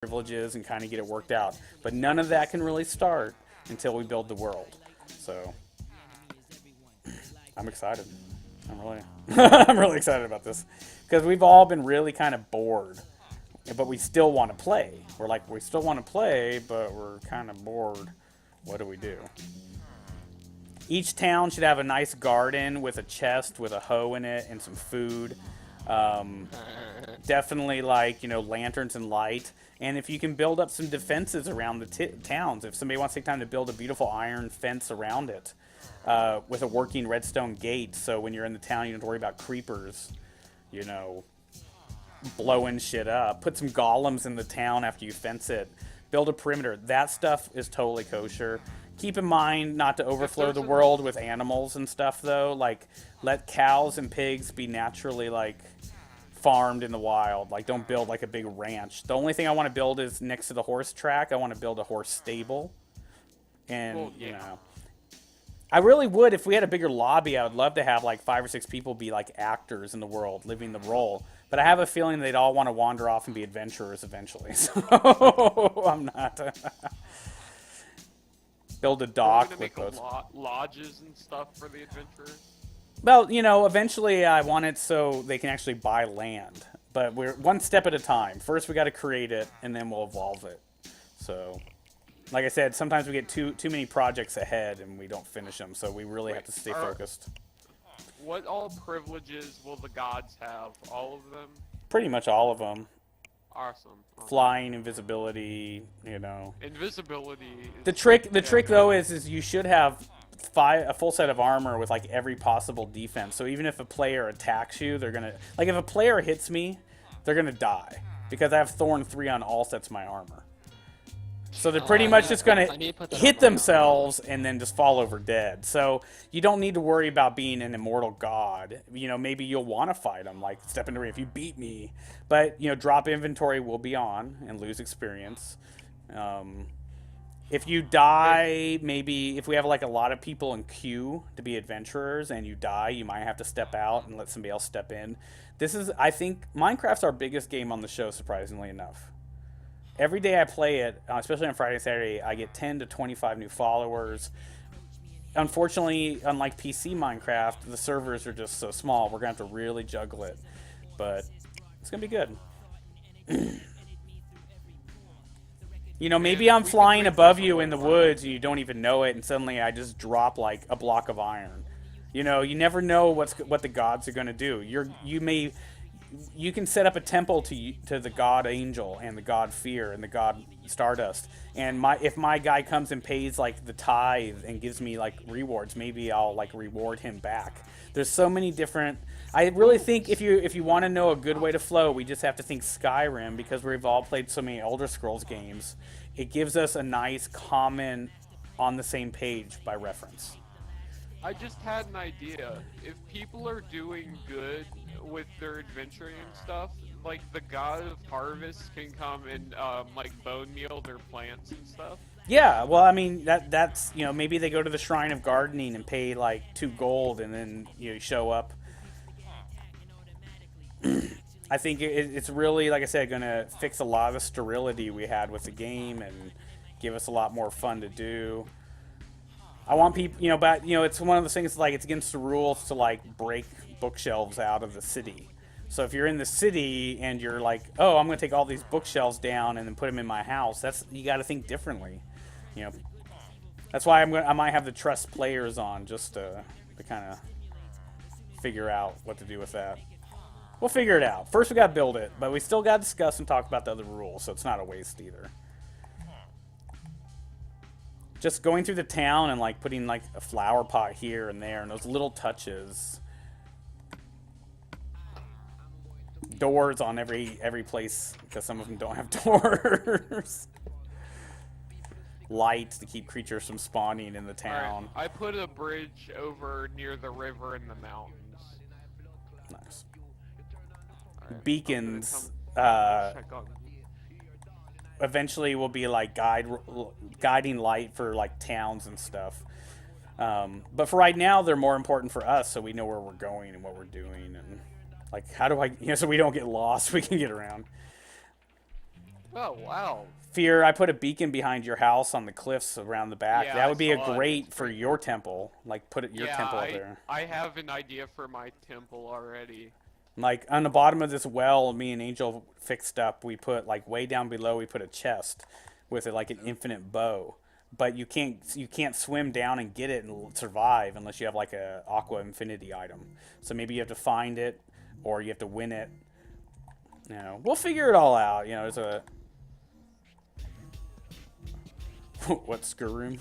privileges and kind of get it worked out. But none of that can really start until we build the world. So I'm excited. I'm really, I'm really excited about this because we've all been really kind of bored, but we still want to play. We're like, we still want to play, but we're kind of bored. What do we do? Each town should have a nice garden with a chest with a hoe in it and some food. Definitely like, lanterns and light. And if you can build up some defenses around the towns, if somebody wants to take time to build a beautiful iron fence around it with a working redstone gate, so when you're in the town you don't have to worry about creepers, blowing shit up. Put some golems in the town after you fence it. Build a perimeter. That stuff is totally kosher. Keep in mind not to overflow the world with animals and stuff, though. Like, let cows and pigs be naturally, farmed in the wild. Like, don't build, a big ranch. The only thing I want to build is next to the horse track, I want to build a horse stable. And, I really would, if we had a bigger lobby, I would love to have, 5 or 6 people be, actors in the world, living the role. But I have a feeling they'd all want to wander off and be adventurers eventually. So, I'm not... Build a dock with those. Lodges and stuff for the adventurers. Well, eventually I want it so they can actually buy land. But we're one step at a time. First we got to create it, and then we'll evolve it. So, like I said, sometimes we get too many projects ahead, and we don't finish them. So we really have to stay focused. What all privileges will the gods have? All of them? Pretty much all of them. Awesome. Flying, invisibility, Invisibility. The trick though is you should have a full set of armor with every possible defense. So even if a player attacks you, they're gonna if a player hits me, they're gonna die because I have Thorn 3 on all sets of my armor. So they're pretty much just gonna hit themselves and then just fall over dead. So you don't need to worry about being an immortal god. Maybe you'll want to fight them, step into ring if you beat me. But drop inventory will be on and lose experience. If you die, maybe if we have a lot of people in queue to be adventurers and you die, you might have to step out and let somebody else step in. I think Minecraft's our biggest game on the show, surprisingly enough. Every day I play it, especially on Friday and Saturday, I get 10 to 25 new followers. Unfortunately, unlike PC Minecraft, the servers are just so small. We're going to have to really juggle it. But it's going to be good. Maybe I'm flying above you in the woods and you don't even know it, and suddenly I just drop a block of iron. You never know what the gods are going to do. You can set up a temple to the god Angel and the god Fear and the god Stardust. And if my guy comes and pays the tithe and gives me rewards, maybe I'll reward him back. There's so many different. I really think if you want to know a good way to flow, we just have to think Skyrim, because we've all played so many Elder Scrolls games. It gives us a nice common on the same page by reference. I just had an idea. If people are doing good with their adventuring and stuff, the god of harvest can come and bone meal their plants and stuff. Yeah, well, I mean that's maybe they go to the Shrine of Gardening and pay 2 gold and then show up. I think it's really, like I said, going to fix a lot of the sterility we had with the game and give us a lot more fun to do. I want people, but it's one of those things it's against the rules to break bookshelves out of the city. So if you're in the city and you're oh, I'm going to take all these bookshelves down and then put them in my house, you got to think differently. That's why I might have the trust players on just to kind of figure out what to do with that. We'll figure it out. First we got to build it, but we still got to discuss and talk about the other rules, so it's not a waste either. Just going through the town and putting a flower pot here and there and those little touches. Doors on every place, because some of them don't have doors. Lights to keep creatures from spawning in the town. Right. I put a bridge over near the river and the mountains. Nice. Right. Beacons eventually will be guiding light for towns and stuff. But for right now, they're more important for us, so we know where we're going and what we're doing, and how do I, so we don't get lost, we can get around. Oh wow. Fear, I put a beacon behind your house on the cliffs around the back. Yeah, That I would be a saw it. It's great for pretty your cool. temple. Like, put it, your Yeah, temple up there. I have an idea for my temple already. Like, on the bottom of this well, me and Angel fixed up, we put, like, way down below, we put a chest with it, like an infinite bow. But you can't swim down and get it and survive unless you have like a Aqua Infinity item. So maybe you have to find it, or you have to win it. You know, we'll figure it all out. You know, there's a what room?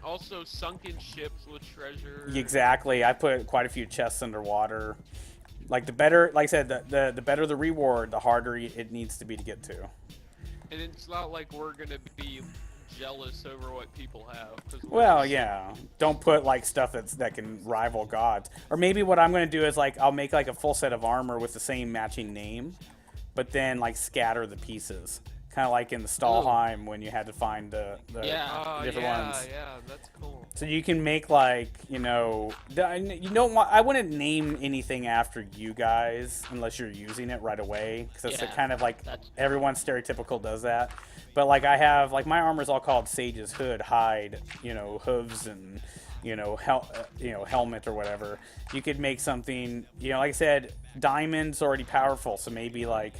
Also, sunken ships with treasure. Exactly. I put quite a few chests underwater. Like the better, like I said, the better the reward, the harder it needs to be to get to. And it's not like we're gonna be jealous over what people have. Cause Well, yeah. Don't put like stuff that can rival gods. Or maybe what I'm gonna do is like I'll make like a full set of armor with the same matching name, but then like scatter the pieces. Kind of like in the Stalheim when you had to find the different ones. Yeah, that's cool. So you can make like, you don't want, I wouldn't name anything after you guys unless you're using it right away, because it's Yeah, kind of like that's- everyone stereotypical does that. But like I have, like my armor's all called Sage's hood, hide, hooves, and helmet or whatever. You could make something, like I said, diamond's already powerful, so maybe like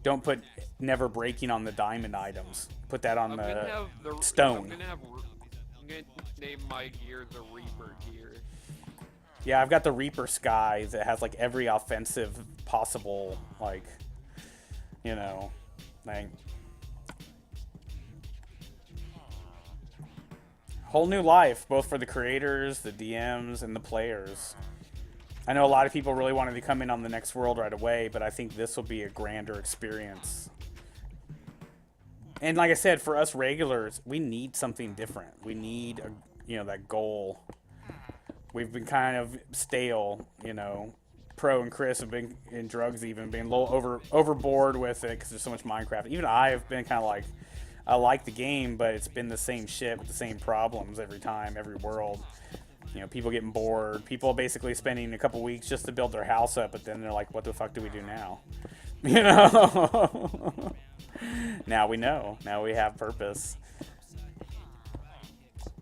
don't put never breaking on the diamond items. Put that on I'm the gonna have the stone. I'm gonna name my gear the Reaper gear. Yeah, I've got the Reaper Sky that has like every offensive possible, like, thing. Whole new life, both for the creators, the DMs, and the players. I know a lot of people really wanted to come in on the next world right away, but I think this will be a grander experience. And like I said, for us regulars, we need something different. We need that goal. We've been kind of stale, Pro and Chris have been in drugs, even being a little overboard with it because there's so much Minecraft. Even I have been kind of like, I like the game, but it's been the same shit with the same problems every time, every world. People getting bored. People basically spending a couple weeks just to build their house up, but then they're like, what the fuck do we do now? Now we know. Now we have purpose.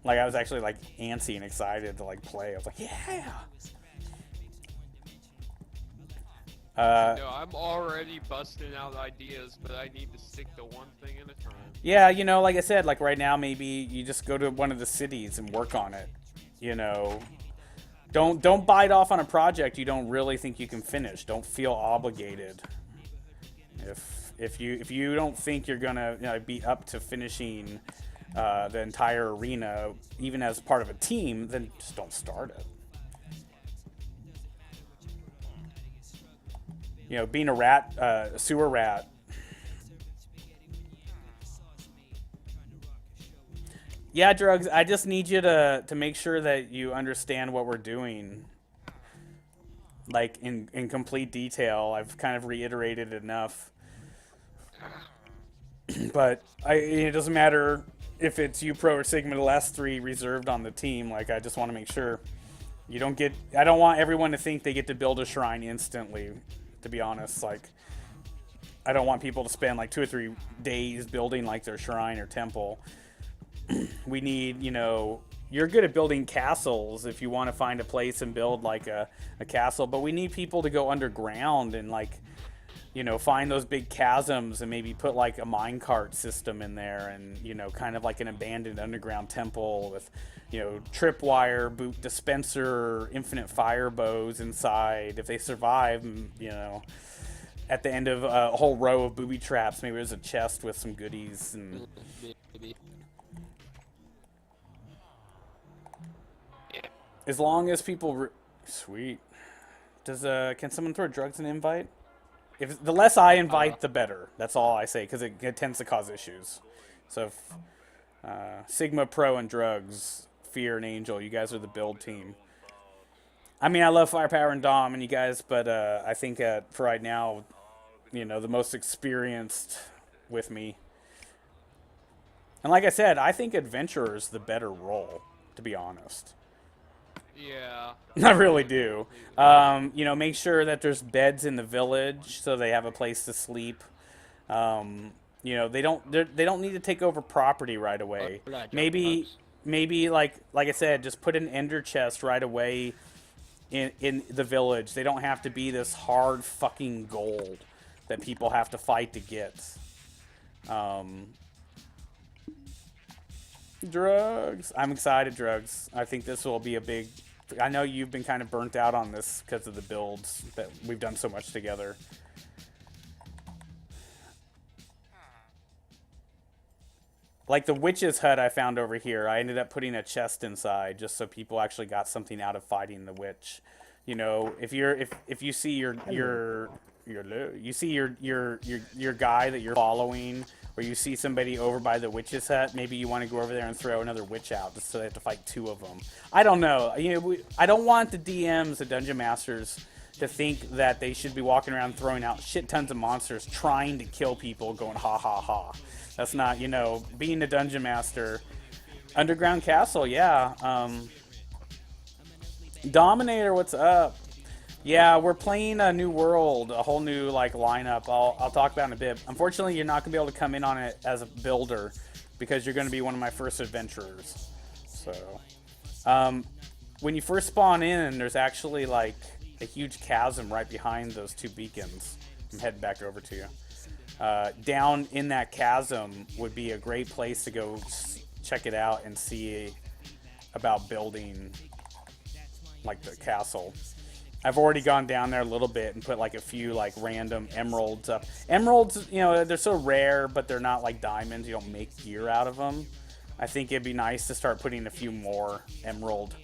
Like, I was actually, like, antsy and excited to, like, play. I was like, yeah! I'm already busting out ideas, but I need to stick to one thing at a time. Yeah, like I said, like, right now, maybe you just go to one of the cities and work on it. Don't bite off on a project you don't really think you can finish. Don't feel obligated. If you don't think you're gonna be up to finishing the entire arena, even as part of a team, then just don't start it. Being a rat, sewer rat. Yeah, Drugs, I just need you to make sure that you understand what we're doing. Like, in complete detail. I've kind of reiterated enough. But it doesn't matter if it's you, Pro, or Sigma, the last three reserved on the team. Like, I just want to make sure you don't get... I don't want everyone to think they get to build a shrine instantly, to be honest. Like, I don't want people to spend, like, 2 or 3 days building, like, their shrine or temple. We need, you're good at building castles if you want to find a place and build, like, a castle. But we need people to go underground and, like, find those big chasms and maybe put, like, a minecart system in there and, kind of like an abandoned underground temple with, tripwire, boot dispenser, infinite fire bows inside. If they survive, at the end of a whole row of booby traps, maybe there's a chest with some goodies. And Maybe. as long as people... Sweet. Can someone throw Drugs an invite? If the less I invite, the better. That's all I say, because it tends to cause issues. So, if, Sigma, Pro, and Drugs, Fear, and Angel, you guys are the build team. I mean, I love Firepower and Dom and you guys, but I think for right now, the most experienced with me. And like I said, I think Adventurer's the better role, to be honest. Yeah. I really do. Make sure that there's beds in the village so they have a place to sleep. You know, they don't need to take over property right away. We're not jumping Maybe hooks. like I said, just put an ender chest right away in the village. They don't have to be this hard fucking gold that people have to fight to get. Um, Drugs. I'm excited, Drugs. I think this will be a big. I know you've been kind of burnt out on this because of the builds that we've done so much together. Like the witch's hut I found over here, I ended up putting a chest inside just so people actually got something out of fighting the witch. You know, if you see you see your guy that you're following, or you see somebody over by the witch's hut, maybe you want to go over there and throw another witch out, just so they have to fight two of them. I don't know. You know, I don't want the DMs, the dungeon masters, to think that they should be walking around throwing out shit tons of monsters, trying to kill people, going ha ha ha. That's not, you know, being a dungeon master. Underground Castle, yeah. Dominator, what's up? Yeah, we're playing a new world, a whole new like lineup. I'll talk about it in a bit. Unfortunately, you're not gonna be able to come in on it as a builder because you're gonna be one of my first adventurers. So, when you first spawn in, there's actually like a huge chasm right behind those two beacons. I'm heading back over to you. Down in that chasm would be a great place to go check it out and see about building like the castle. I've already gone down there a little bit and put like a few like random emeralds up. Emeralds, you know, they're so rare, but they're not like diamonds. You don't make gear out of them. I think it'd be nice to start putting a few more emerald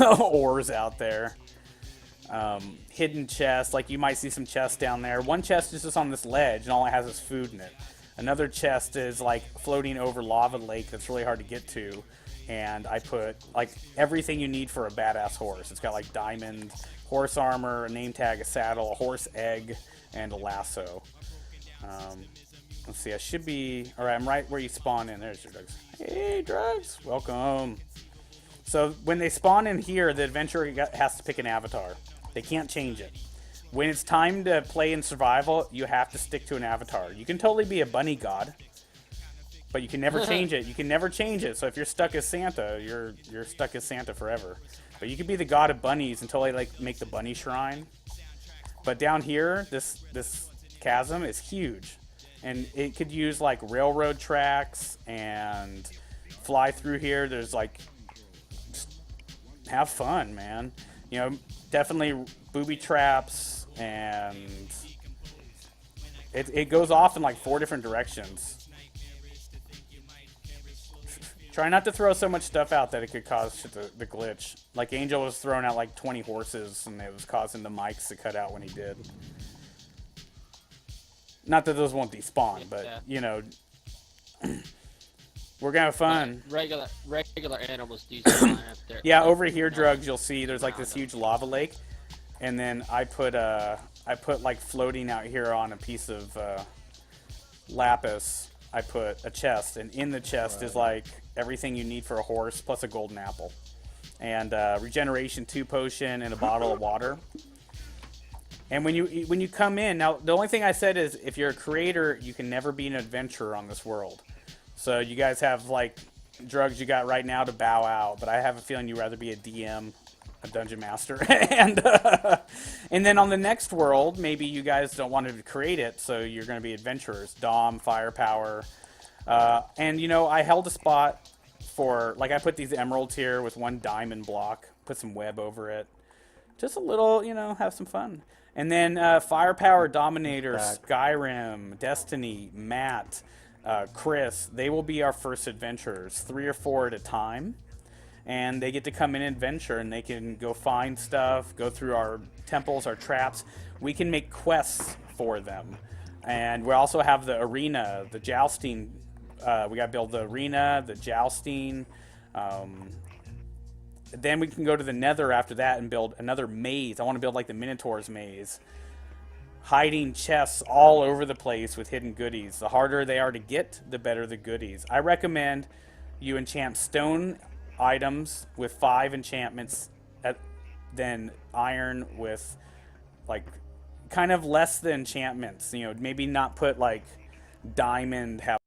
ores out there. Hidden chests, like you might see some chests down there. One chest is just on this ledge and all it has is food in it. Another chest is like floating over lava lake that's really hard to get to. And I put like everything you need for a badass horse. It's got like diamond, horse armor, a name tag, a saddle, a horse egg, and a lasso. Let's see, I should be... Alright, I'm right where you spawn in. There's your drugs. Hey, drugs! Welcome. So when they spawn in here, the adventurer has to pick an avatar. They can't change it. When it's time to play in survival, you have to stick to an avatar. You can totally be a bunny god, but you can never change it. You can never change it. So if you're stuck as Santa, you're stuck as Santa forever. But you could be the god of bunnies until they like make the bunny shrine. But down here, this chasm is huge, and it could use like railroad tracks and fly through here. There's like, just have fun, man. You know, definitely booby traps, and it goes off in like 4 different directions. Try not to throw so much stuff out that it could cause shit to glitch. Like Angel was throwing out like 20 horses, and it was causing the mics to cut out when he did. Not that those won't despawn, but you know, we're gonna have fun. Regular animals despawn up there. Yeah, over here, drugs. You'll see there's like this huge lava lake, and then I put like floating out here on a piece of lapis. I put a chest, and in the chest is like everything you need for a horse, plus a golden apple, and regeneration 2 potion, and a bottle of water. And when you come in, now the only thing I said is if you're a creator, you can never be an adventurer on this world. So you guys have like drugs you got right now to bow out, but I have a feeling you'd rather be a DM, a dungeon master, and then on the next world, maybe you guys don't want to create it, so you're going to be adventurers, Dom, firepower, and you know I held a spot for like I put these emeralds here with 1 diamond block, put some web over it, just a little, you know, have some fun. And then firepower, Dominator, Skyrim, Destiny, Matt, Chris, they will be our first adventurers, 3 or 4 at a time. And they get to come in and adventure, and they can go find stuff, go through our temples, our traps. We can make quests for them. And we also have the arena, the jousting. We got to build the arena, the jousting. Then we can go to the nether after that and build another maze. I want to build like the Minotaur's maze. Hiding chests all over the place with hidden goodies. The harder they are to get, the better the goodies. I recommend you enchant stone items with 5 enchantments, then iron with like kind of less the enchantments. You know, maybe not put like Diamond have